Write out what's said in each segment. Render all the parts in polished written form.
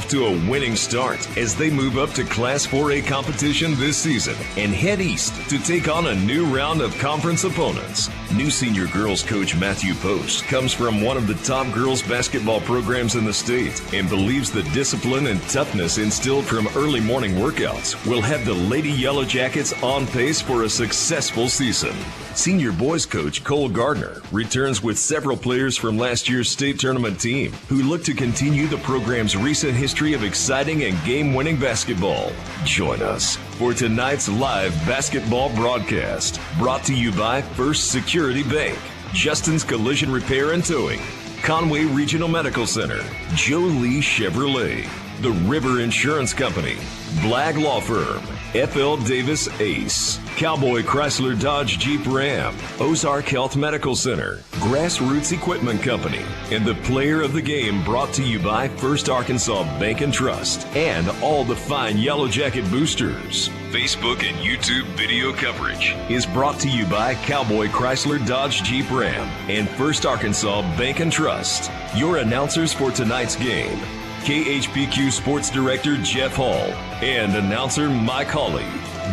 off to a winning start as they move up to Class 4A competition this season and head east to take on a new round of conference opponents. New senior girls coach Matthew Post comes from one of the top girls basketball programs in the state and believes the discipline and toughness instilled from early morning workouts will have the Lady Yellow Jackets on pace for a successful season. Senior boys coach Cole Gardner returns with several players from last year's state tournament team who look to continue the program's recent history of exciting and game-winning basketball. Join us for tonight's live basketball broadcast, brought to you by First Security Bank, Justin's Collision Repair and Towing, Conway Regional Medical Center, Joe Lee Chevrolet, The River Insurance Company, Blagg Law Firm, F.L. Davis Ace, Cowboy Chrysler Dodge Jeep Ram, Ozark Health Medical Center, Grassroots Equipment Company, and the player of the game brought to you by First Arkansas Bank and Trust, and all the fine Yellow Jacket boosters. Facebook and YouTube video coverage is brought to you by Cowboy Chrysler Dodge Jeep Ram and First Arkansas Bank and Trust. Your announcers for tonight's game, KHPQ Sports Director Jeff Hall and announcer Mike Hawley.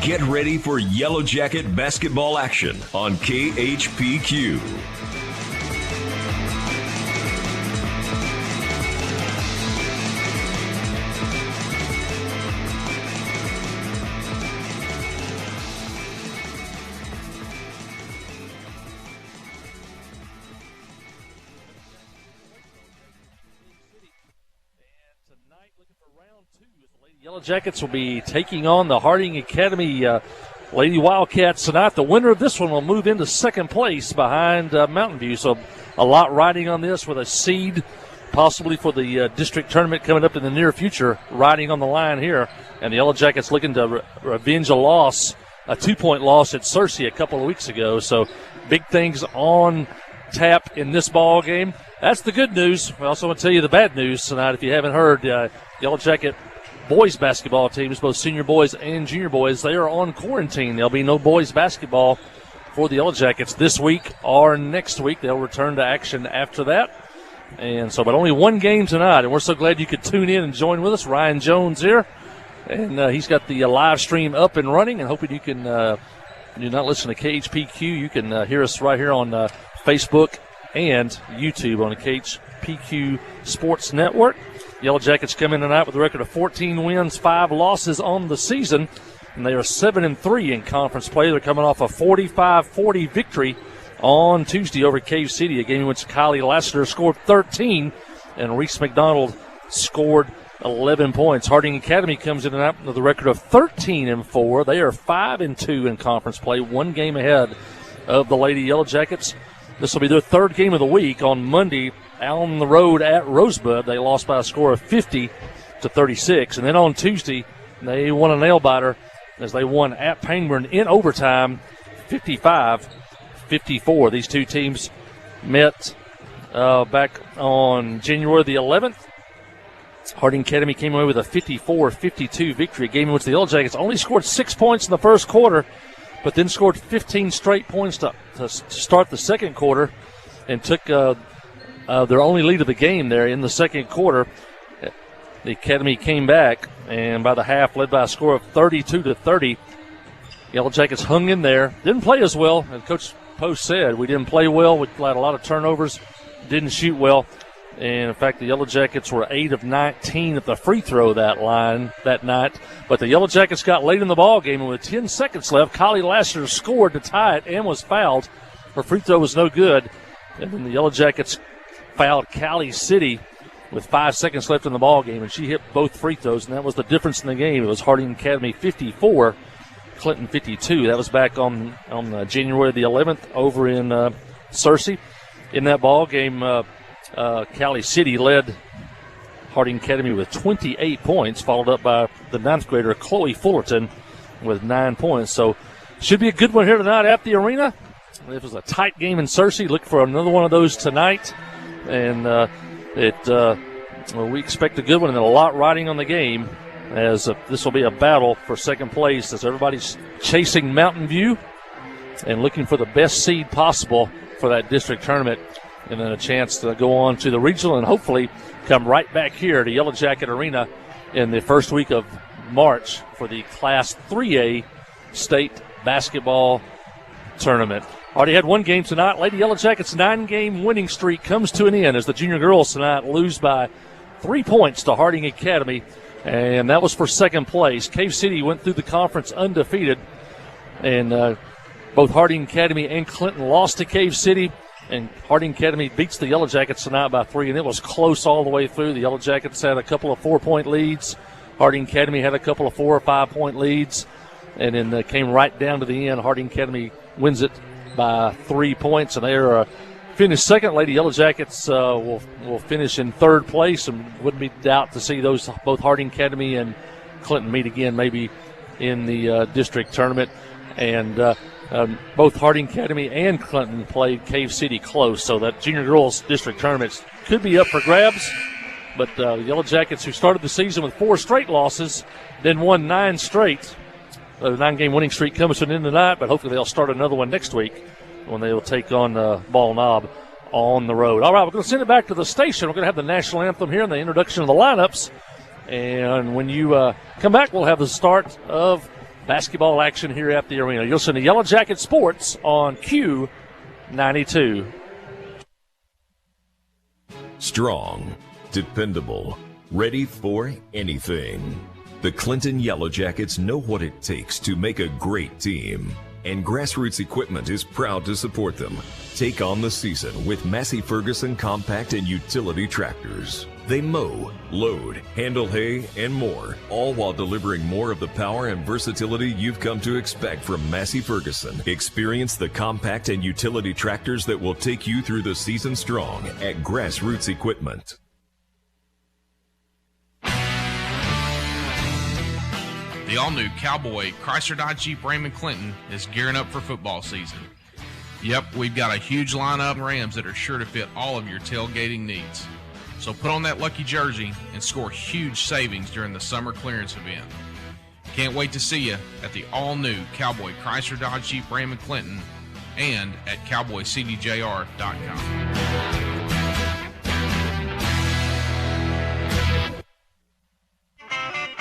Get ready for Yellow Jacket basketball action on KHPQ. Yellow Jackets will be taking on the Harding Academy Lady Wildcats tonight. The winner of this one will move into second place behind Mountain View. So a lot riding on this with a seed possibly for the district tournament coming up in the near future riding on the line here. And the Yellow Jackets looking to revenge a loss, a 2-point loss at Searcy a couple of weeks ago. So big things on tap in this ball game. That's the good news. We also want to tell you the bad news tonight. If you haven't heard, Yellow Jacket boys basketball teams, both senior boys and junior boys, they are on quarantine. There'll be no boys basketball for the Yellow Jackets this week or next week. They'll return to action after that. And so, but only one game tonight, and we're so glad you could tune in and join with us. Ryan Jones here, and he's got the live stream up and running, and hoping you can, when you're not listening to KHPQ, you can hear us right here on Facebook and YouTube on the KHPQ Sports Network. Yellow Jackets come in tonight with a record of 14 wins, 5 losses on the season, and they are 7-3 in conference play. They're coming off a 45-40 victory on Tuesday over Cave City, a game in which Kylie Lassiter scored 13 and Reese McDonald scored 11 points. Harding Academy comes in tonight with a record of 13-4. They are 5-2 in conference play, one game ahead of the Lady Yellow Jackets. This will be their third game of the week. On Monday, on the road at Rosebud, they lost by a score of 50-36. And then on Tuesday, they won a nail-biter as they won at Pangburn in overtime, 55-54. These two teams met back on January the 11th. Harding Academy came away with a 54-52 victory, a game in which the Yellow Jackets only scored 6 points in the first quarter, but then scored 15 straight points to start the second quarter and took their only lead of the game there in the second quarter. The Academy came back, and by the half led by a score of 32-30. Yellow Jackets hung in there. Didn't play as well, as Coach Post said. We didn't play well. We had a lot of turnovers, didn't shoot well. And, in fact, the Yellow Jackets were 8 of 19 at the free throw that night. But the Yellow Jackets got late in the ball game, and with 10 seconds left, Kylie Lassiter scored to tie it and was fouled. Her free throw was no good. And then the Yellow Jackets fouled Cali City with 5 seconds left in the ball game, and she hit both free throws, and that was the difference in the game. It was Harding Academy 54, Clinton 52. That was back on January the 11th over in Searcy. In that ball game, Cali City led Harding Academy with 28 points, followed up by the 9th grader Chloe Fullerton with 9 points. So should be a good one here tonight at the arena. It was a tight game in Searcy. Look for another one of those tonight. And we expect a good one and a lot riding on the game, as this will be a battle for second place as everybody's chasing Mountain View and looking for the best seed possible for that district tournament, and then a chance to go on to the regional and hopefully come right back here to Yellow Jacket Arena in the first week of March for the Class 3A state basketball tournament. Already had one game tonight. Lady Yellow Jackets' 9-game winning streak comes to an end as the junior girls tonight lose by 3 points to Harding Academy, and that was for second place. Cave City went through the conference undefeated, and both Harding Academy and Clinton lost to Cave City, and Harding Academy beats the Yellow Jackets tonight by 3, and it was close all the way through. The Yellow Jackets had a couple of 4-point leads. Harding Academy had a couple of 4 or 5-point leads, and then came right down to the end. Harding Academy wins it by 3 points, and they're finished second. Lady Yellow Jackets will finish in third place, and wouldn't be doubt to see those both Harding Academy and Clinton meet again, maybe in the district tournament. And both Harding Academy and Clinton played Cave City close, so that junior girls district tournaments could be up for grabs. But the Yellow Jackets, who started the season with 4 straight losses, then won 9 straight. The 9-game winning streak comes to an end tonight, but hopefully they'll start another one next week when they will take on Ball Knob on the road. All right, we're going to send it back to the station. We're going to have the national anthem here and the introduction of the lineups. And when you come back, we'll have the start of basketball action here at the arena. You'll listen to Yellow Jacket Sports on Q92. Strong, dependable, ready for anything. The Clinton Yellow Jackets know what it takes to make a great team, and Grassroots Equipment is proud to support them. Take on the season with Massey Ferguson compact and utility tractors. They mow, load, handle hay, and more, all while delivering more of the power and versatility you've come to expect from Massey Ferguson. Experience the compact and utility tractors that will take you through the season strong at Grassroots Equipment. The all-new Cowboy Chrysler Dodge Jeep Ram and Clinton is gearing up for football season. Yep, we've got a huge lineup of Rams that are sure to fit all of your tailgating needs. So put on that lucky jersey and score huge savings during the summer clearance event. Can't wait to see you at the all-new Cowboy Chrysler Dodge Jeep Ram and Clinton and at cowboycdjr.com.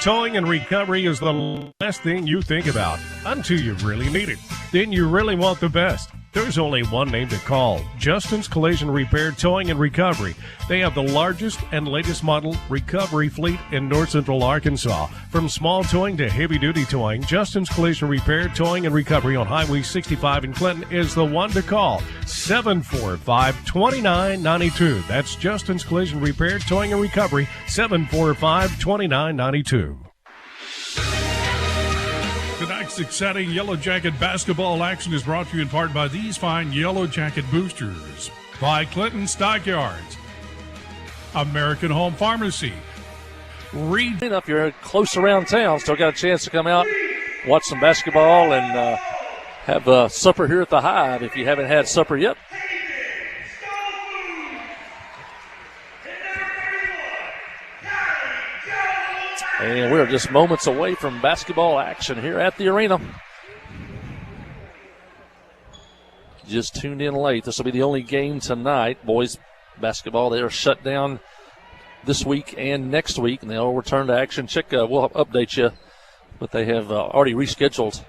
Towing and recovery is the last thing you think about until you really need it. Then you really want the best. There's only one name to call, Justin's Collision Repair Towing and Recovery. They have the largest and latest model recovery fleet in North Central Arkansas. From small towing to heavy-duty towing, Justin's Collision Repair Towing and Recovery on Highway 65 in Clinton is the one to call, 745-2992. That's Justin's Collision Repair Towing and Recovery, 745-2992. Tonight's exciting Yellow Jacket basketball action is brought to you in part by these fine Yellow Jacket boosters. By Clinton Stockyards, American Home Pharmacy, Reed. If you're close around town, still got a chance to come out, watch some basketball, and have supper here at the Hive if you haven't had supper yet. And we're just moments away from basketball action here at the arena. Just tuned in late. This will be the only game tonight. Boys basketball, they are shut down this week and next week, and they'll return to action. We'll update you, but they have already rescheduled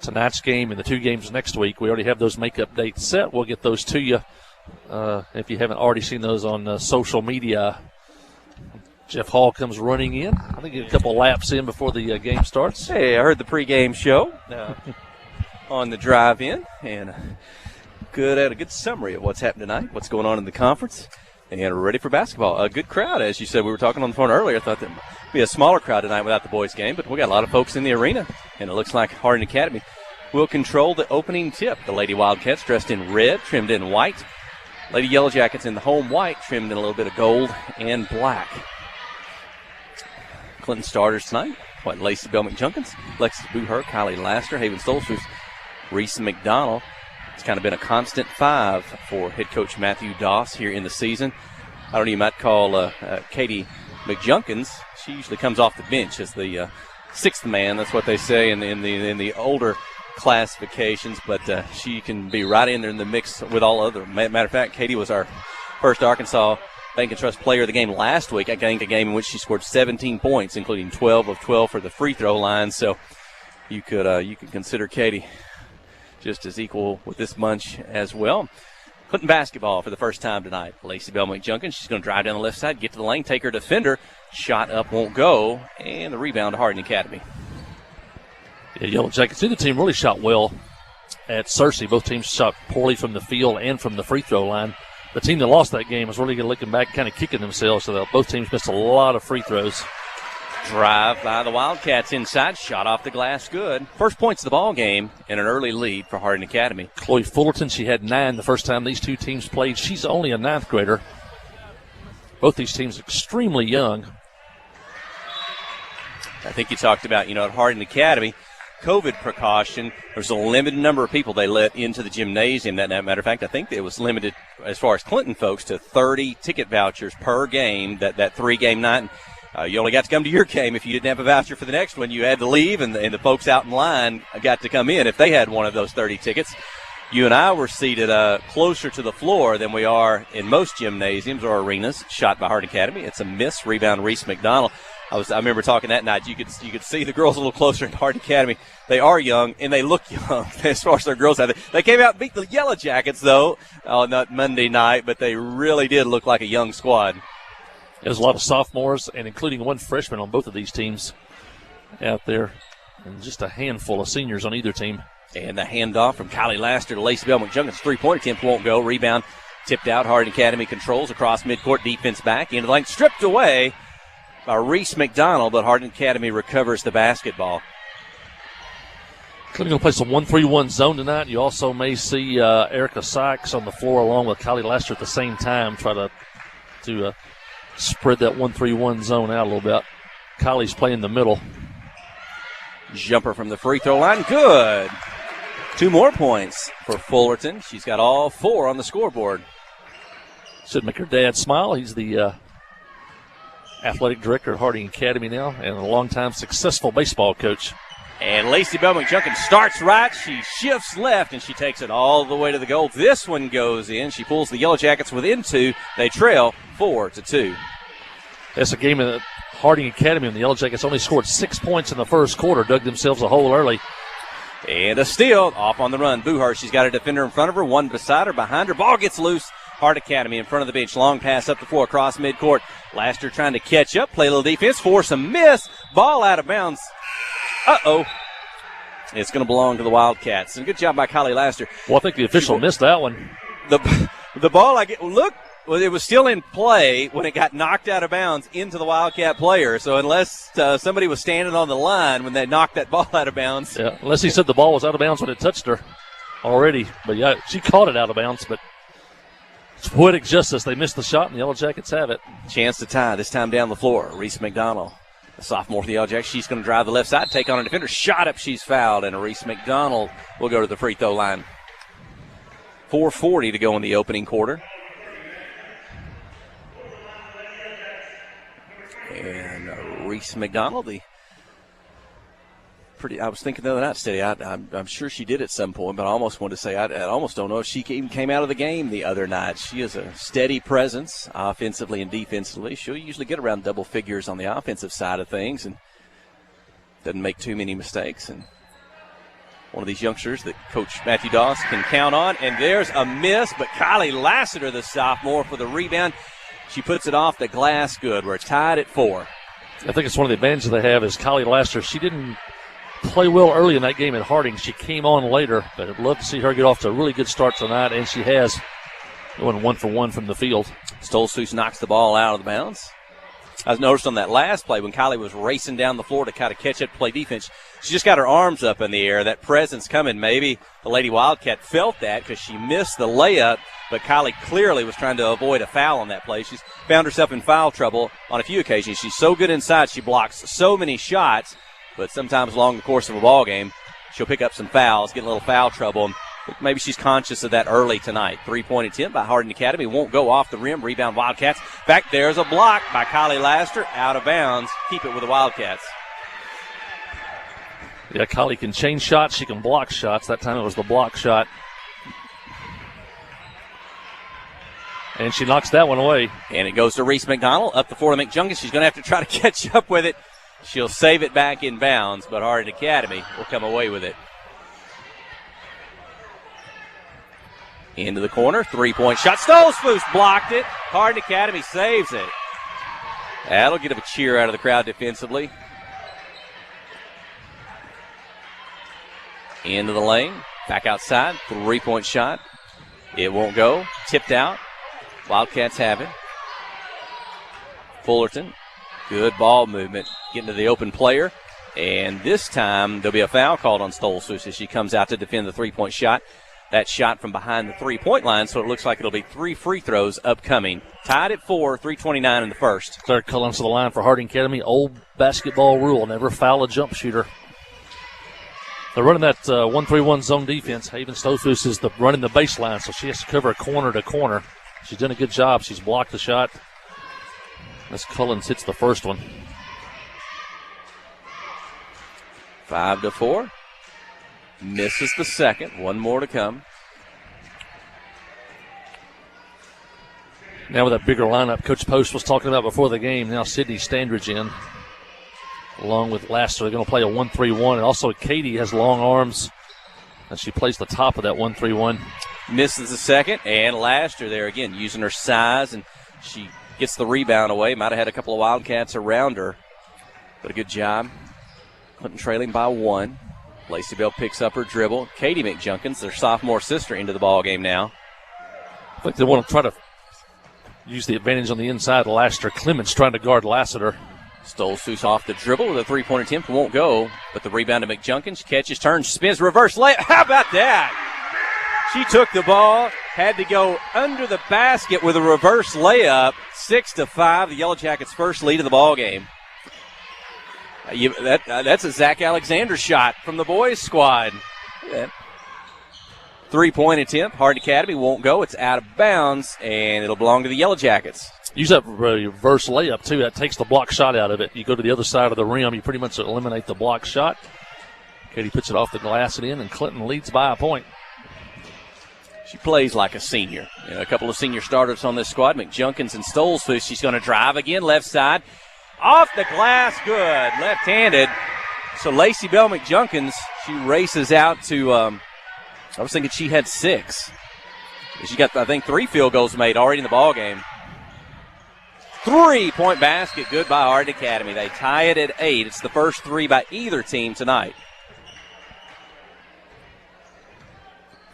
tonight's game and the 2 games next week. We already have those makeup dates set. We'll get those to you if you haven't already seen those on social media. Jeff Hall comes running in. I think a couple laps in before the game starts. Hey, I heard the pregame show on the drive in, and had a good summary of what's happened tonight, what's going on in the conference, and we're ready for basketball. A good crowd, as you said. We were talking on the phone earlier. I thought there'd be a smaller crowd tonight without the boys' game, but we got a lot of folks in the arena, and it looks like Harding Academy will control the opening tip. The Lady Wildcats dressed in red, trimmed in white. Lady Yellow Jackets in the home white, trimmed in a little bit of gold and black. Clinton starters tonight, Lacey Bell-McJunkins, Lexi Booher, Kylie Laster, Haven Stolzfus, Reese McDonald. It's kind of been a constant 5 for head coach Matthew Doss here in the season. I don't know, you might call Katie McJunkins. She usually comes off the bench as the 6th man. That's what they say in the older classifications, but she can be right in there in the mix with all other. Matter of fact, Katie was our first Arkansas Bank and Trust Player of the Game last week. I think a game in which she scored 17 points, including 12 of 12 for the free throw line. So you could consider Katie just as equal with this bunch as well. Clinton basketball for the first time tonight. Lacey Bell McJunkin, she's going to drive down the left side, get to the lane, take her defender. Shot up won't go, and the rebound to Harding Academy. Yeah, Yellow Jackets, neither team really shot well at Searcy. Both teams shot poorly from the field and from the free throw line. The team that lost that game was really looking back, kind of kicking themselves, so both teams missed a lot of free throws. Drive by the Wildcats inside, shot off the glass, good. First points of the ball game and an early lead for Harding Academy. Chloe Fullerton, she had 9 the first time these two teams played. She's only a 9th grader. Both these teams extremely young. I think you talked about, at Harding Academy, COVID precaution. There's a limited number of people they let into the gymnasium. That matter of fact, I think it was limited, as far as Clinton folks, to 30 ticket vouchers per game, that 3-game night. You only got to come to your game. If you didn't have a voucher for the next one, you had to leave, and the folks out in line got to come in if they had one of those 30 tickets. You and I were seated closer to the floor than we are in most gymnasiums or arenas. Shot by Harding Academy. It's a miss. Rebound, Reese McDonald. I remember talking that night. You could see the girls a little closer in Harding Academy. They are young, and they look young as far as their girls have. They came out and beat the Yellow Jackets, though, on that Monday night, but they really did look like a young squad. There's a lot of sophomores, and including one freshman on both of these teams out there, and just a handful of seniors on either team. And the handoff from Kylie Laster to Lacey Bell McJunkin's three-point attempt won't go. Rebound tipped out. Harding Academy controls across midcourt. Defense back into the lane. Stripped away by Reese McDonald, but Harding Academy recovers the basketball. Clinton going to play some 1-3-1 zone tonight. You also may see Erica Sykes on the floor along with Kylie Laster at the same time, try to spread that 1-3-1 zone out a little bit. Kylie's playing the middle. Jumper from the free throw line. Good. 2 more points for Fullerton. She's got all 4 on the scoreboard. Should make her dad smile. He's the athletic director at Harding Academy now and a longtime successful baseball coach. And Lacey Bell McJunkin starts right. She shifts left, and she takes it all the way to the goal. This one goes in. She pulls the Yellow Jackets within 2. They trail 4-2. That's a game at Harding Academy, and the Yellow Jackets only scored 6 points in the first quarter, dug themselves a hole early. And a steal off on the run. Boohart, she's got a defender in front of her, one beside her, behind her. Ball gets loose. Harding Academy in front of the bench. Long pass up the floor across midcourt. Laster trying to catch up, play a little defense, force a miss. Ball out of bounds. Uh-oh. It's going to belong to the Wildcats. And good job by Kylie Laster. Well, I think the official missed that one. The ball, it was still in play when it got knocked out of bounds into the Wildcat player. So unless somebody was standing on the line when they knocked that ball out of bounds. Yeah, unless he said the ball was out of bounds when it touched her already. But, yeah, she caught it out of bounds. But it's poetic justice. They missed the shot, and the Yellow Jackets have it. Chance to tie, this time down the floor. Reese McDonald, the sophomore for the Yellow Jackets. She's going to drive the left side, take on a defender. Shot up, she's fouled, and Reese McDonald will go to the free throw line. 4:40 to go in the opening quarter. And Reese McDonald, I was thinking the other night, Steady, I'm sure she did at some point, but I almost wanted to say I almost don't know if she even came out of the game the other night. She is a steady presence offensively and defensively. She'll usually get around double figures on the offensive side of things and doesn't make too many mistakes. And one of these youngsters that Coach Matthew Doss can count on. And there's a miss, but Kylie Lassiter, the sophomore, for the rebound. She puts it off the glass. Good. We're tied at 4. I think it's one of the advantages they have is Kylie Laster. She didn't play well early in that game at Harding. She came on later, but I'd love to see her get off to a really good start tonight, and she has, going 1 for 1 from the field. Stolzfus knocks the ball out of the bounds. I noticed on that last play when Kylie was racing down the floor to kind of catch up, play defense, she just got her arms up in the air. That presence coming. Maybe the Lady Wildcat felt that because she missed the layup, but Kylie clearly was trying to avoid a foul on that play. She's found herself in foul trouble on a few occasions. She's so good inside. She blocks so many shots, but sometimes along the course of a ball game, she'll pick up some fouls, get a little foul trouble. Maybe she's conscious of that early tonight. 3-point attempt by Harding Academy. Won't go off the rim. Rebound Wildcats. Back there's a block by Kylie Laster. Out of bounds. Keep it with the Wildcats. Yeah, Kylie can change shots. She can block shots. That time it was the block shot. And she knocks that one away. And it goes to Reese McDonald, up the floor to McJunkin. She's going to have to try to catch up with it. She'll save it back in bounds, but Harding Academy will come away with it. Into the corner, three-point shot. Stolzfus blocked it. Harding Academy saves it. That'll get a cheer out of the crowd defensively. Into the lane, back outside, three-point shot. It won't go. Tipped out. Wildcats have it. Fullerton, good ball movement, getting to the open player. And this time there'll be a foul called on Stolzfus as she comes out to defend the three-point shot. That shot from behind the three-point line, so it looks like it'll be 3 free throws upcoming. Tied at 4, 3:29 in the first. Claire Cullens to the line for Harding Academy. Old basketball rule, never foul a jump shooter. They're running that 1-3-1 zone defense. Haven Stolzfus is running the baseline, so she has to cover corner to corner. She's done a good job. She's blocked the shot. Miss Cullens hits the first one. 5-4. Misses the second. One more to come. Now with that bigger lineup Coach Post was talking about before the game, now Sydney Standridge in, along with Laster. They're going to play a 1-3-1. And also Katie has long arms, and she plays the top of that 1-3-1. Misses the second, and Laster there again using her size, and she gets the rebound away. Might have had a couple of Wildcats around her, but a good job. Clinton trailing by 1. Lacey Bell picks up her dribble. Katie McJunkins, their sophomore sister, into the ball game now. I think they want to try to use the advantage on the inside. Laster Clemens trying to guard Lassiter. Stolzfus off the dribble with a three-point attempt. Won't go, but the rebound to McJunkins. She catches, turns, spins, reverse layup. How about that? She took the ball, had to go under the basket with a reverse layup. 6-5, the Yellow Jackets' first lead of the ball game. That's a Zach Alexander shot from the boys' squad. Yeah. Three-point attempt. Harding Academy won't go. It's out of bounds, and it'll belong to the Yellow Jackets. Use that reverse layup, too. That takes the block shot out of it. You go to the other side of the rim, you pretty much eliminate the block shot. Katie puts it off the glass and in, and Clinton leads by a point. She plays like a senior. A couple of senior starters on this squad, McJunkins and Stolzfus. She's going to drive again, left side. Off the glass, good. Left-handed. So Lacey Bell McJunkins, she races out to, I was thinking she had 6. She got, I think, 3 field goals made already in the ball game. 3-point basket, good by Harding Academy. They tie it at 8. It's the first 3 by either team tonight.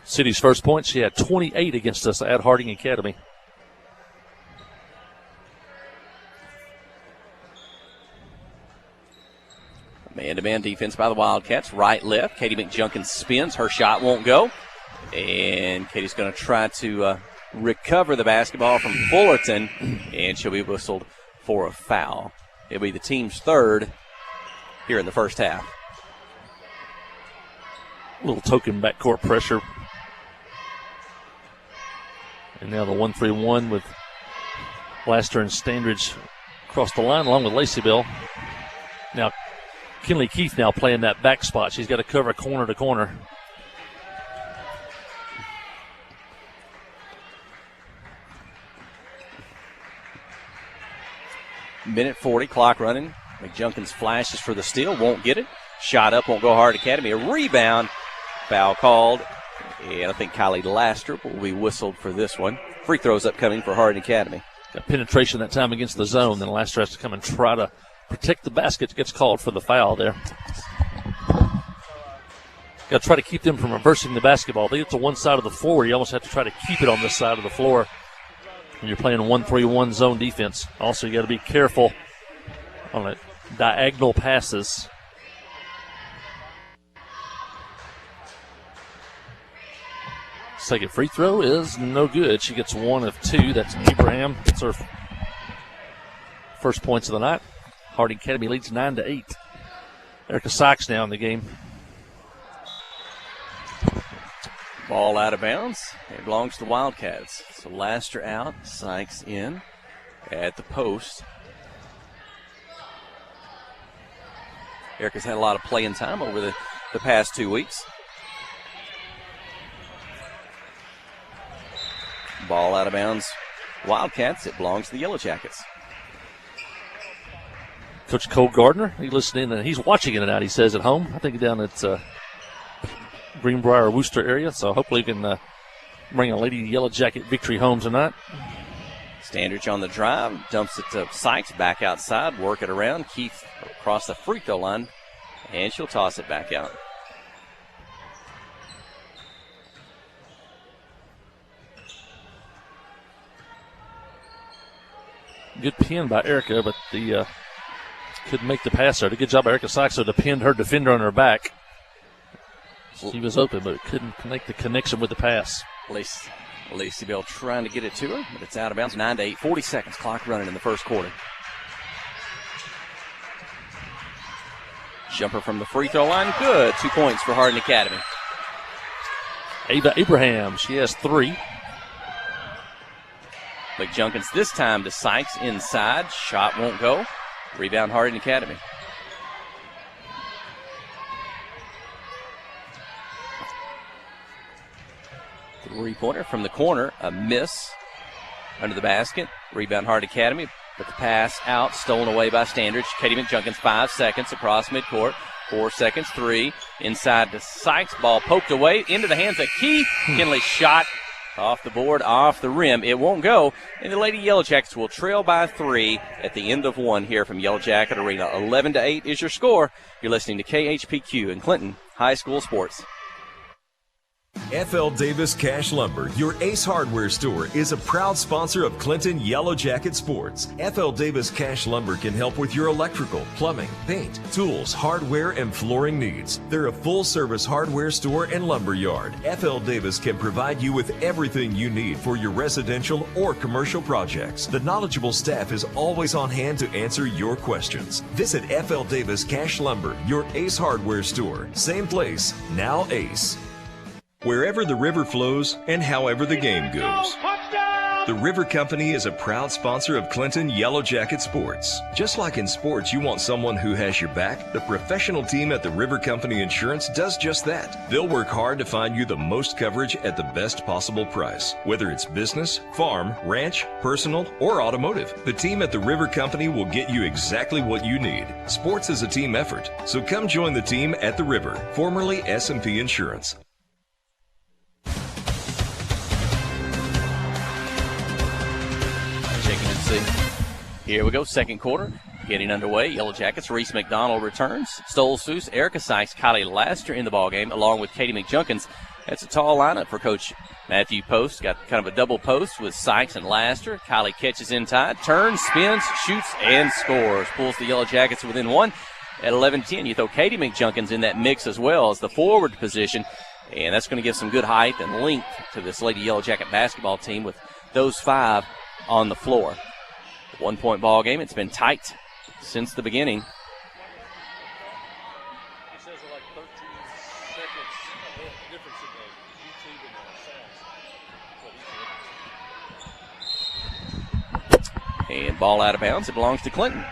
City's first point, she had 28 against us at Harding Academy. Man-to-man defense by the Wildcats. Right, left. Katie McJunkins spins. Her shot won't go. And Katie's going to try to recover the basketball from Fullerton. And she'll be whistled for a foul. It'll be the team's third here in the first half. A little token backcourt pressure. And now the 1-3-1 with Laster and Standridge across the line along with Lacey Bell. Now Kinley Keith now playing that back spot. She's got to cover corner to corner. Minute 40, clock running. McJunkins flashes for the steal, won't get it. Shot up, won't go. Harding Academy. A rebound. Foul called. And I think Kylie Laster will be whistled for this one. Free throws upcoming for Harding Academy. Got penetration that time against the zone. Then Laster has to come and try to protect the basket. Gets called for the foul there. Got to try to keep them from reversing the basketball. They get to one side of the floor. You almost have to try to keep it on this side of the floor when you're playing a 1-3-1 zone defense. Also, you got to be careful on the diagonal passes. Second free throw is no good. She gets 1 of 2. That's Abraham. It's her first points of the night. Harding Academy leads 9-8. Erica Sykes now in the game. Ball out of bounds. It belongs to the Wildcats. So Laster out, Sykes in at the post. Erica's had a lot of playing time over the past 2 weeks. Ball out of bounds Wildcats, it belongs to the Yellow Jackets. Coach Cole Gardner, he listened in and he's watching it tonight, he says, at home. I think down at Greenbrier, Worcester area. So hopefully he can bring a Lady Yellow Jacket victory home tonight. Standridge on the drive, dumps it to Sykes, back outside, work it around. Keith across the free throw line, and she'll toss it back out. Good pin by Erica, but the couldn't make the pass there. Good job by Erica Sykes to pinned her defender on her back. She was open, but couldn't make the connection with the pass. Lacey Bell trying to get it to her, but it's out of bounds. 9-8, 40 seconds, clock running in the first quarter. Jumper from the free throw line, good. 2 points for Hardin Academy. Ava Abraham, she has 3. McJunkins this time to Sykes inside. Shot won't go. Rebound Hardin Academy. Three-pointer from the corner. A miss under the basket. Rebound Hardin Academy. But the pass out, stolen away by Standridge. Katie McJunkins, 5 seconds across midcourt. 4 seconds, 3. Inside to Sykes. Ball poked away into the hands of Keith. Kinley shot off the board, off the rim. It won't go. And the Lady Yellow Jackets will trail by 3 at the end of 1 here from Yellow Jacket Arena. 11-8 is your score. You're listening to KHPQ in Clinton High School Sports. FL Davis Cash Lumber, your Ace Hardware store, is a proud sponsor of Clinton Yellow Jacket Sports. FL Davis Cash Lumber can help with your electrical, plumbing, paint, tools, hardware, and flooring needs. They're a full-service hardware store and lumber yard. FL Davis can provide you with everything you need for your residential or commercial projects. The knowledgeable staff is always on hand to answer your questions. Visit FL Davis Cash Lumber, your Ace Hardware store. Same place, now Ace. Wherever the river flows and however the game goes. The River Company is a proud sponsor of Clinton Yellow Jacket Sports. Just like in sports, you want someone who has your back. The professional team at the River Company Insurance does just that. They'll work hard to find you the most coverage at the best possible price. Whether it's business, farm, ranch, personal, or automotive, the team at the River Company will get you exactly what you need. Sports is a team effort, so come join the team at the River, formerly S&P Insurance. Here we go, second quarter, getting underway. Yellow Jackets, Reese McDonald returns. Stole Seuss, Erica Sykes, Kylie Laster in the ballgame, along with Katie McJunkins. That's a tall lineup for Coach Matthew Post. Got kind of a double post with Sykes and Laster. Kylie catches in tight, turns, spins, shoots, and scores. Pulls the Yellow Jackets within 1 at 11-10. You throw Katie McJunkins in that mix as well as the forward position, and that's going to give some good height and length to this Lady Yellow Jacket basketball team with those 5 on the floor. 1 point ball game. It's been tight since the beginning. It says like 13 seconds difference in the YouTube and the sounds. And ball out of bounds. It belongs to Clinton.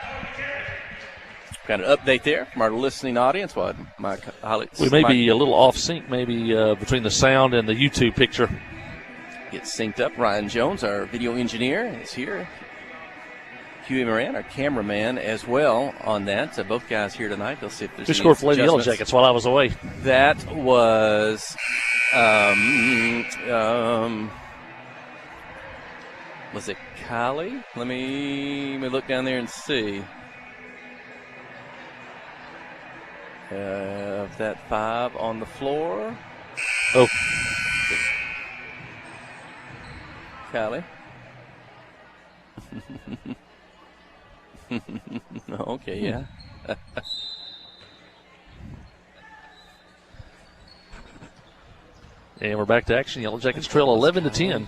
Got an update there from our listening audience. We may be a little off sync, maybe between the sound and the YouTube picture. Get synced up. Ryan Jones, our video engineer, is here. Huey Moran, our cameraman, as well on that. So both guys here tonight. They'll see if there's Who scored for Lady Yellow Jackets while I was away? That was it Kylie? Let me look down there and see. That 5 on the floor. Oh. Kylie. Okay, yeah. And we're back to action. Yellow Jackets trail 11-10.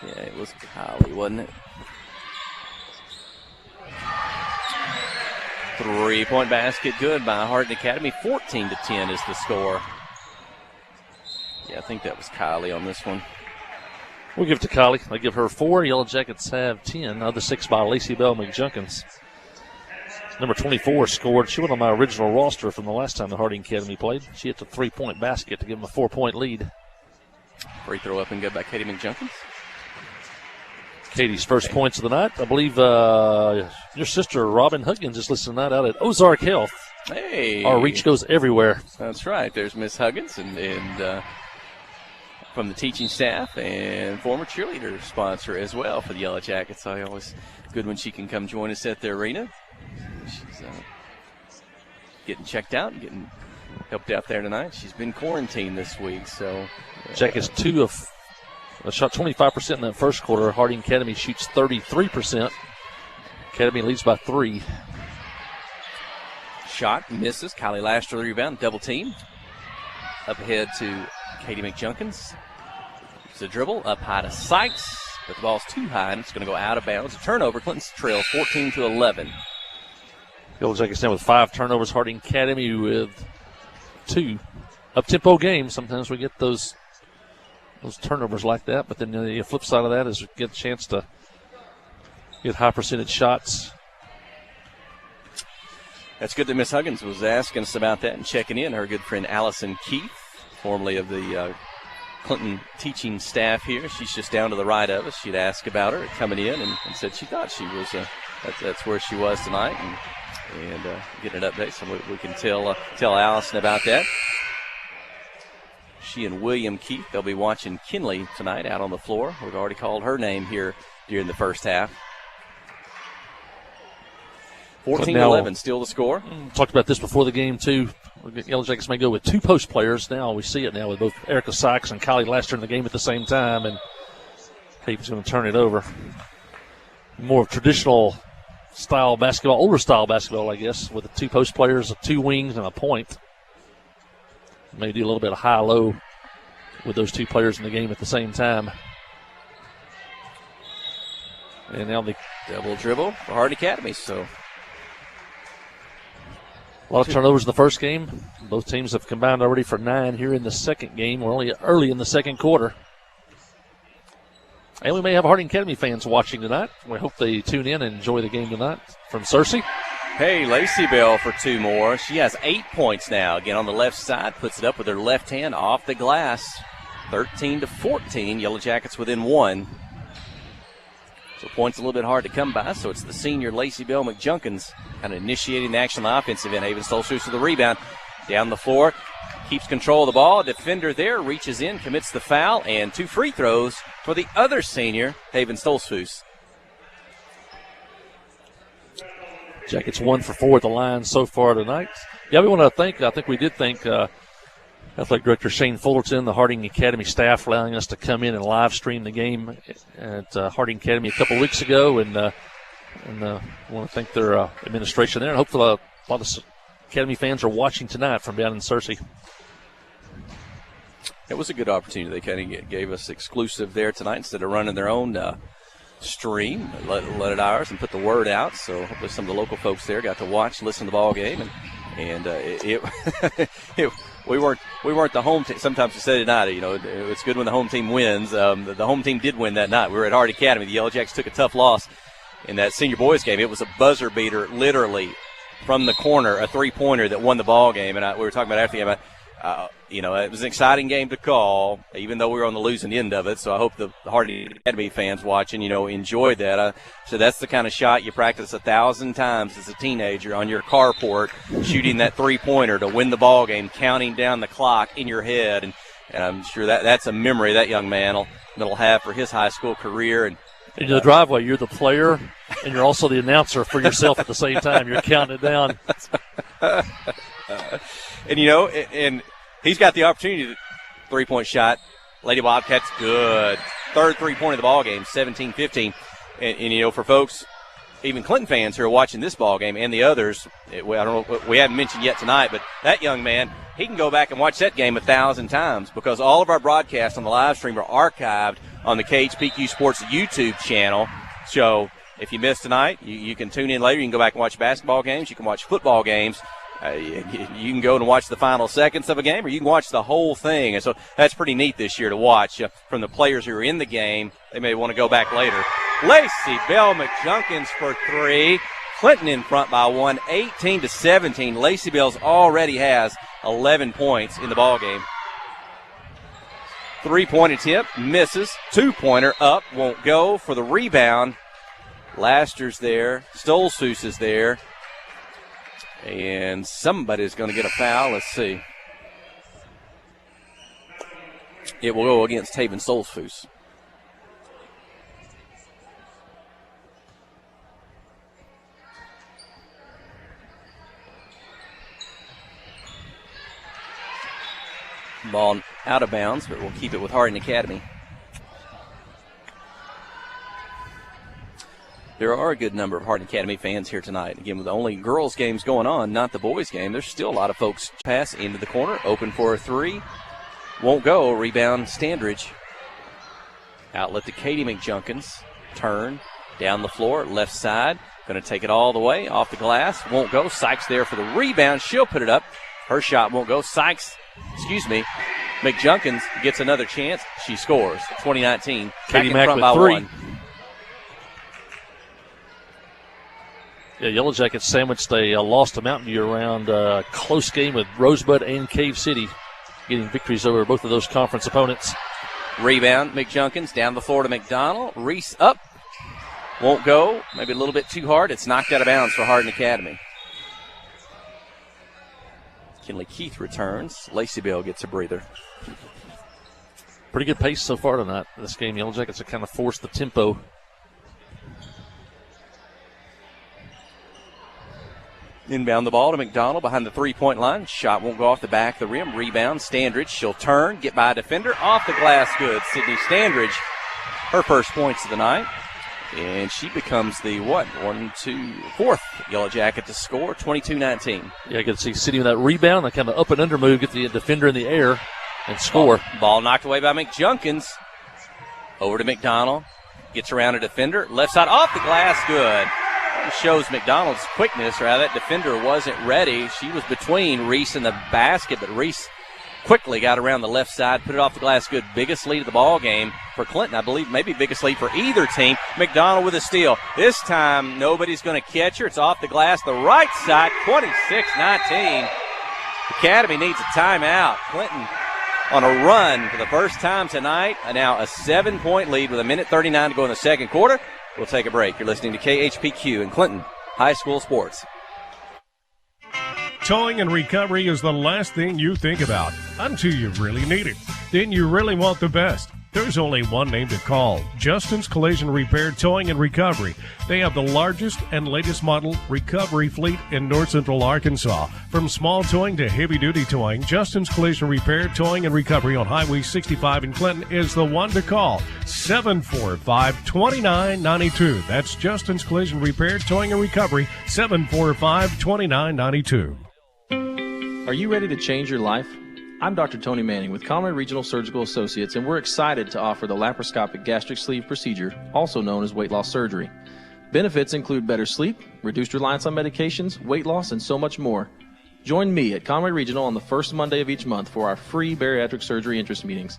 Yeah, it was Kylie, wasn't it? 3-point basket good by Hardin Academy. 14-10 is the score. Yeah, I think that was Kylie on this one. We'll give it to Kylie. They give her 4. Yellow Jackets have 10. Other 6 by Lacey Bell McJunkins. Number 24 scored. She went on my original roster from the last time the Harding Academy played. She hit the 3-point basket to give them a 4-point lead. Free throw up and good by Katie McJunkins. Katie's first points of the night. I believe your sister, Robin Huggins, is listening tonight out at Ozark Health. Hey. Our reach goes everywhere. That's right. There's Miss Huggins and from the teaching staff and former cheerleader sponsor as well for the Yellow Jackets. So always good when she can come join us at the arena. She's getting checked out and getting helped out there tonight. She's been quarantined this week. So Jackets shot 25% in that first quarter. Harding Academy shoots 33%. Academy leads by 3. Shot misses. Kylie Laster the rebound. Double team. Up ahead to Katie McJunkins. It's a dribble up high to Sykes, but the ball's too high and it's going to go out of bounds. A turnover. Clinton trails 14-11. Yellow Jackets now with 5 turnovers. Harding Academy with 2. Up-tempo games. Sometimes we get those turnovers like that, but then the flip side of that is we get a chance to get high percentage shots. That's good that Miss Huggins was asking us about that and checking in. Her good friend Allison Keith, formerly of the Clinton teaching staff here. She's just down to the right of us. She'd asked about her coming in and said she thought she was, that's where she was tonight, and getting an update. So we can tell Allison about that. She and William Keith, they'll be watching Kinley tonight out on the floor. We've already called her name here during the first half. 14-11, still the score. Talked about this before the game, too. Yellow Jackets may go with 2 post players now. We see it now with both Erica Sykes and Kylie Laster in the game at the same time, and Haven's going to turn it over. More traditional style basketball, older style basketball, I guess, with the 2 post players, 2 wings, and a point. Maybe do a little bit of high-low with those 2 players in the game at the same time. And now the double dribble for Harding Academy. So a lot of turnovers in the first game. Both teams have combined already for 9 here in the second game. We're only early in the second quarter. And we may have Harding Academy fans watching tonight. We hope they tune in and enjoy the game tonight. From Searcy. Hey, Lacey Bell for 2 more. She has 8 points now. Again on the left side, puts it up with her left hand off the glass. 13-14. Yellow Jackets within 1. So points a little bit hard to come by. So it's the senior Lacey Bell McJunkins kind of initiating the action on the offensive end. Haven Stolzfus with the rebound. Down the floor. Keeps control of the ball. Defender there reaches in, commits the foul, and 2 free throws for the other senior, Haven Stolzfus. Jackets 1 for 4 at the line so far tonight. Yeah, we want to thank, I think we did thank Athletic Director Shane Fullerton, the Harding Academy staff, for allowing us to come in and live stream the game at Harding Academy a couple weeks ago. And I want to thank their administration there. And hopefully a lot of Academy fans are watching tonight from down in Searcy. It was a good opportunity. They kind of gave us exclusive there tonight instead of running their own stream, let it ours and put the word out. So hopefully some of the local folks there got to watch, listen to the ball game, and we weren't the home team. Sometimes we say tonight, it's good when the home team wins. The home team did win that night. We were at Harding Academy. The Yellow Jacks took a tough loss in that senior boys game. It was a buzzer beater, literally from the corner, a 3-pointer that won the ball game. And we were talking about after the game about. It was an exciting game to call, even though we were on the losing end of it. So I hope the Harding Academy fans watching, enjoyed that. So that's the kind of shot you practice 1,000 times as a teenager on your carport, shooting that 3-pointer to win the ball game, counting down the clock in your head. And I'm sure that's a memory that young man will have for his high school career. And in the driveway, you're the player, and you're also the announcer for yourself at the same time. You're counting it down. And he's got the opportunity to 3-point shot. Lady Wildcats, good. Third 3-pointer of the ball game, 17-15. And for folks, even Clinton fans who are watching this ball game and the others, I don't know, we haven't mentioned yet tonight, but that young man, he can go back and watch that game 1,000 times because all of our broadcasts on the live stream are archived on the KHPQ Sports YouTube channel. So if you missed tonight, you can tune in later. You can go back and watch basketball games. You can watch football games. You can go and watch the final seconds of a game, or you can watch the whole thing. And so that's pretty neat this year to watch from the players who are in the game. They may want to go back later. Lacey Bell McJunkins for 3. Clinton in front by 1, 18-17. Lacey Bell's already has 11 points in the ball game. Three-point attempt, misses. Two-pointer up, won't go for the rebound. Laster's there. Stolzfus is there. And somebody's going to get a foul. Let's see. It will go against Taven Stolzfus. Ball out of bounds, but we'll keep it with Harding Academy. There are a good number of Harding Academy fans here tonight. Again, with only girls' games going on, not the boys' game, there's still a lot of folks pass into the corner. Open for a three. Won't go. Rebound, Standridge. Outlet to Katie McJunkins. Turn. Down the floor, left side. Going to take it all the way. Off the glass. Won't go. Sykes there for the rebound. She'll put it up. Her shot won't go. McJunkins gets another chance. She scores. 2019. Katie Mack with three. Yeah, Yellow Jackets sandwiched a loss to Mountain View around a close game with Rosebud and Cave City, getting victories over both of those conference opponents. Rebound, McJunkins down the floor to McDonald. Reese up. Won't go. Maybe a little bit too hard. It's knocked out of bounds for Hardin Academy. Kinley Keith returns. Lacey Bell gets a breather. Pretty good pace so far tonight. This game, Yellow Jackets have kind of forced the tempo. Inbound the ball to McDonald behind the three-point line. Shot won't go off the back of the rim. Rebound, Standridge. She'll turn, get by a defender. Off the glass, good. Sydney Standridge, her first points of the night. And she becomes the, fourth Yellow Jacket to score, 22-19. Yeah, I can see City with that rebound, that kind of up and under move, get the defender in the air and score. Ball knocked away by McJunkins. Over to McDonald. Gets around a defender. Left side off the glass, good. It shows McDonald's quickness, rather. That defender wasn't ready. She was between Reese and the basket, but Reese quickly got around the left side, put it off the glass, good. Biggest lead of the ball game for Clinton, I believe, maybe biggest lead for either team. McDonald with a steal. This time, nobody's going to catch her. It's off the glass, the right side, 26-19. Academy needs a timeout. Clinton on a run for the first time tonight. Now a 7-point lead with 1:39 to go in the second quarter. We'll take a break. You're listening to KHPQ and Clinton High School Sports. Towing and recovery is the last thing you think about until you really need it. Then you really want the best. There's only one name to call, Justin's Collision Repair Towing and Recovery. They have the largest and latest model recovery fleet in North Central Arkansas. From small towing to heavy-duty towing, Justin's Collision Repair Towing and Recovery on Highway 65 in Clinton is the one to call, 745-2992. That's Justin's Collision Repair Towing and Recovery, 745-2992. Are you ready to change your life? I'm Dr. Tony Manning with Conway Regional Surgical Associates, and we're excited to offer the laparoscopic gastric sleeve procedure, also known as weight loss surgery. Benefits include better sleep, reduced reliance on medications, weight loss, and so much more. Join me at Conway Regional on the first Monday of each month for our free bariatric surgery interest meetings.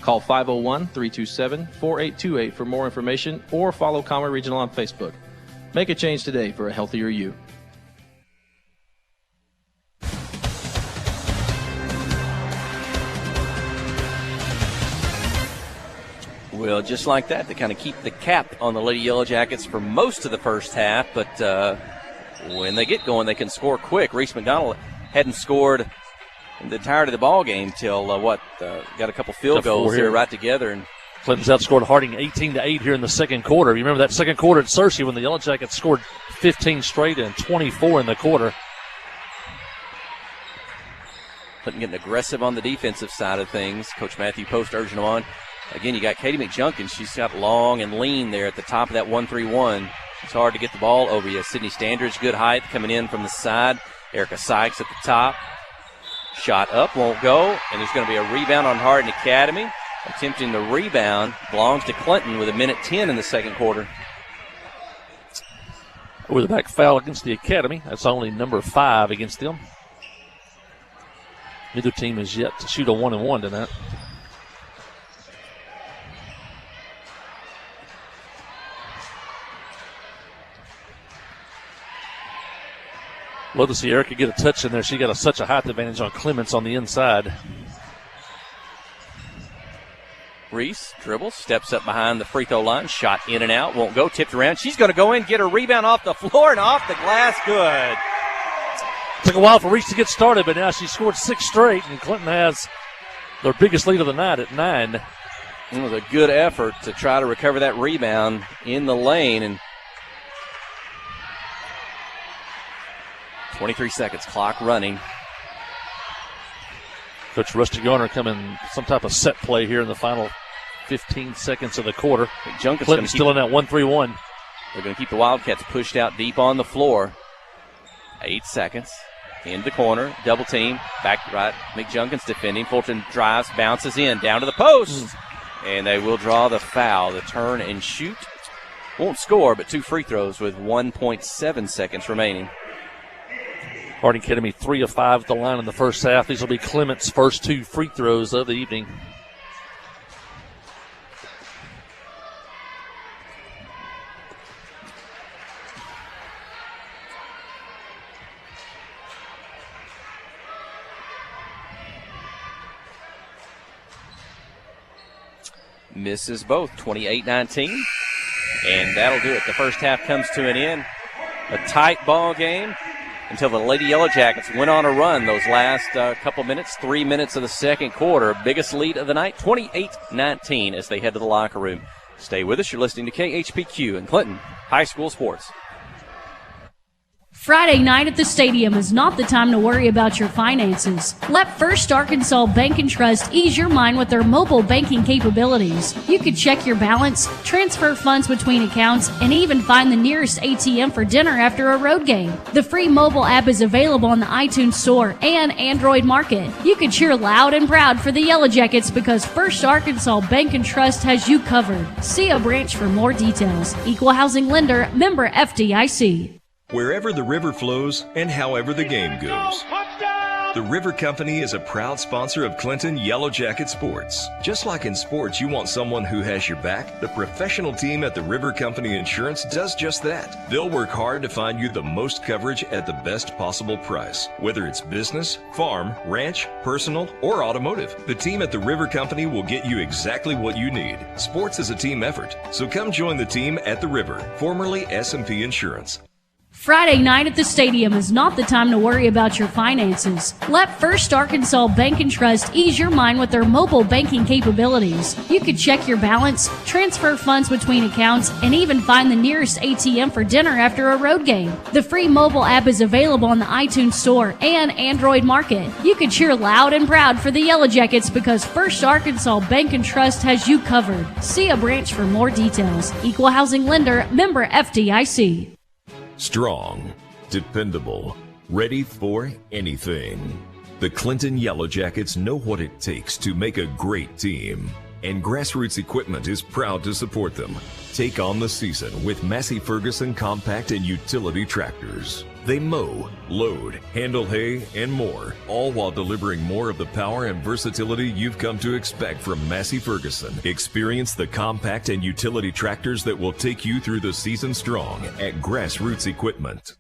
Call 501-327-4828 for more information or follow Conway Regional on Facebook. Make a change today for a healthier you. Well, just like that, they kind of keep the cap on the Lady Yellow Jackets for most of the first half, but when they get going, they can score quick. Reese McDonald hadn't scored the entirety of the ball game till, got a couple field goals here right together. And Clinton's outscored Harding 18-8 here in the second quarter. You remember that second quarter at Searcy when the Yellow Jackets scored 15 straight and 24 in the quarter. Clinton getting aggressive on the defensive side of things. Coach Matthew Post urging them on. Again, you got Katie McJunkins. She's got long and lean there at the top of that 1-3-1. It's hard to get the ball over you. Sydney Standridge, good height, coming in from the side. Erica Sykes at the top. Shot up, won't go. And there's going to be a rebound on Hardin Academy. Attempting the rebound belongs to Clinton with 1:10 in the second quarter. With a back foul against the Academy. That's only number 5 against them. Neither team has yet to shoot a 1-and-1 tonight. Love to see Erica get a touch in there. She got such a height advantage on Clements on the inside. Reese dribbles, steps up behind the free throw line, shot in and out, won't go, tipped around. She's going to go in, get her rebound off the floor and off the glass. Good. Took a while for Reese to get started, but now she scored 6 straight, and Clinton has their biggest lead of the night at 9. It was a good effort to try to recover that rebound in the lane. And 23 seconds, clock running. Coach Rusty Garner coming some type of set play here in the final 15 seconds of the quarter. Clinton's still in that 1-3-1. They're going to keep the Wildcats pushed out deep on the floor. 8 seconds. In the corner, double team, back right. McJunkins defending. Fulton drives, bounces in, down to the post. And they will draw the foul. The turn and shoot. Won't score, but 2 free throws with 1.7 seconds remaining. Harding Academy 3 of 5 at the line in the first half. These will be Clement's first 2 free throws of the evening. Misses both, 28-19. And that'll do it. The first half comes to an end. A tight ball game until the Lady Yellow Jackets went on a run those last couple minutes, 3 minutes of the second quarter. Biggest lead of the night, 28-19 as they head to the locker room. Stay with us. You're listening to KHPQ and Clinton High School Sports. Friday night at the stadium is not the time to worry about your finances. Let First Arkansas Bank and Trust ease your mind with their mobile banking capabilities. You can check your balance, transfer funds between accounts, and even find the nearest ATM for dinner after a road game. The free mobile app is available on the iTunes Store and Android Market. You can cheer loud and proud for the Yellow Jackets because First Arkansas Bank and Trust has you covered. See a branch for more details. Equal Housing Lender, member FDIC. Wherever the river flows and however the game goes. The River Company is a proud sponsor of Clinton Yellow Jacket Sports. Just like in sports, you want someone who has your back. The professional team at the River Company Insurance does just that. They'll work hard to find you the most coverage at the best possible price. Whether it's business, farm, ranch, personal, or automotive, the team at the River Company will get you exactly what you need. Sports is a team effort, so come join the team at the River, formerly S&P Insurance. Friday night at the stadium is not the time to worry about your finances. Let First Arkansas Bank and Trust ease your mind with their mobile banking capabilities. You can check your balance, transfer funds between accounts, and even find the nearest ATM for dinner after a road game. The free mobile app is available on the iTunes Store and Android Market. You can cheer loud and proud for the Yellow Jackets because First Arkansas Bank and Trust has you covered. See a branch for more details. Equal Housing Lender, member FDIC. Strong, dependable, ready for anything. The Clinton Yellow Jackets know what it takes to make a great team, and Grassroots Equipment is proud to support them. Take on the season with Massey Ferguson compact and utility tractors. They mow, load, handle hay, and more, all while delivering more of the power and versatility you've come to expect from Massey Ferguson. Experience the compact and utility tractors that will take you through the season strong at Grassroots Equipment.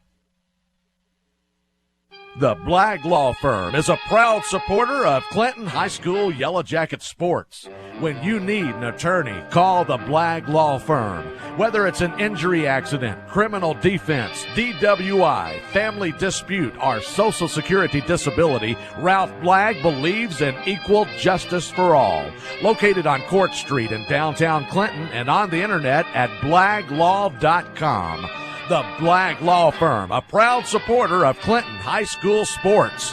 The Blagg Law Firm is a proud supporter of Clinton High School Yellow Jacket sports. When you need an attorney, call the Blagg Law Firm. Whether it's an injury accident, criminal defense, DWI, family dispute, or Social Security disability, Ralph Blagg believes in equal justice for all. Located on Court Street in downtown Clinton and on the internet at blagglaw.com. The Blagg Law Firm, a proud supporter of Clinton High School sports.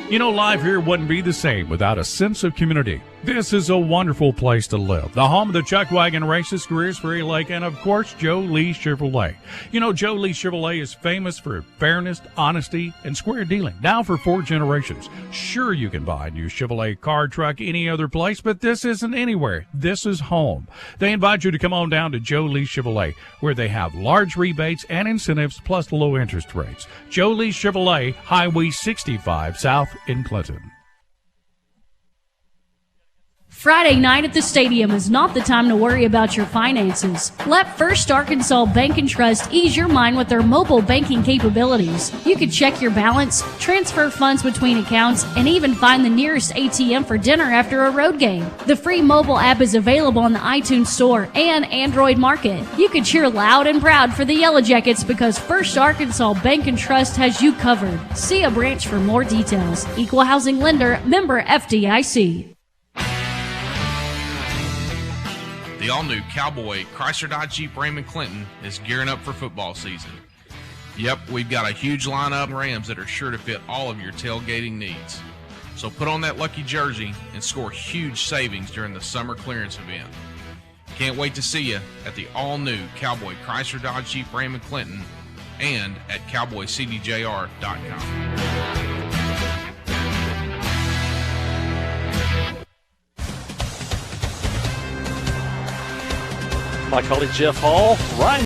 You know, life here wouldn't be the same without a sense of community. This is a wonderful place to live. The home of the Chuck Wagon Races, Careers Ferry Lake, and of course, Joe Lee Chevrolet. You know, Joe Lee Chevrolet is famous for fairness, honesty, and square dealing. Now for 4 generations. Sure, you can buy a new Chevrolet car, truck, any other place, but this isn't anywhere. This is home. They invite you to come on down to Joe Lee Chevrolet, where they have large rebates and incentives plus low interest rates. Joe Lee Chevrolet, Highway 65 South in Clinton. Friday night at the stadium is not the time to worry about your finances. Let First Arkansas Bank and Trust ease your mind with their mobile banking capabilities. You can check your balance, transfer funds between accounts, and even find the nearest ATM for dinner after a road game. The free mobile app is available on the iTunes Store and Android Market. You can cheer loud and proud for the Yellow Jackets because First Arkansas Bank and Trust has you covered. See a branch for more details. Equal housing lender, member FDIC. The all-new Cowboy Chrysler Dodge Jeep Ram & Clinton is gearing up for football season. Yep, we've got a huge lineup of Rams that are sure to fit all of your tailgating needs. So put on that lucky jersey and score huge savings during the summer clearance event. Can't wait to see you at the all-new Cowboy Chrysler Dodge Jeep Ram & Clinton and at cowboycdjr.com. My colleague Jeff Hall, Ryan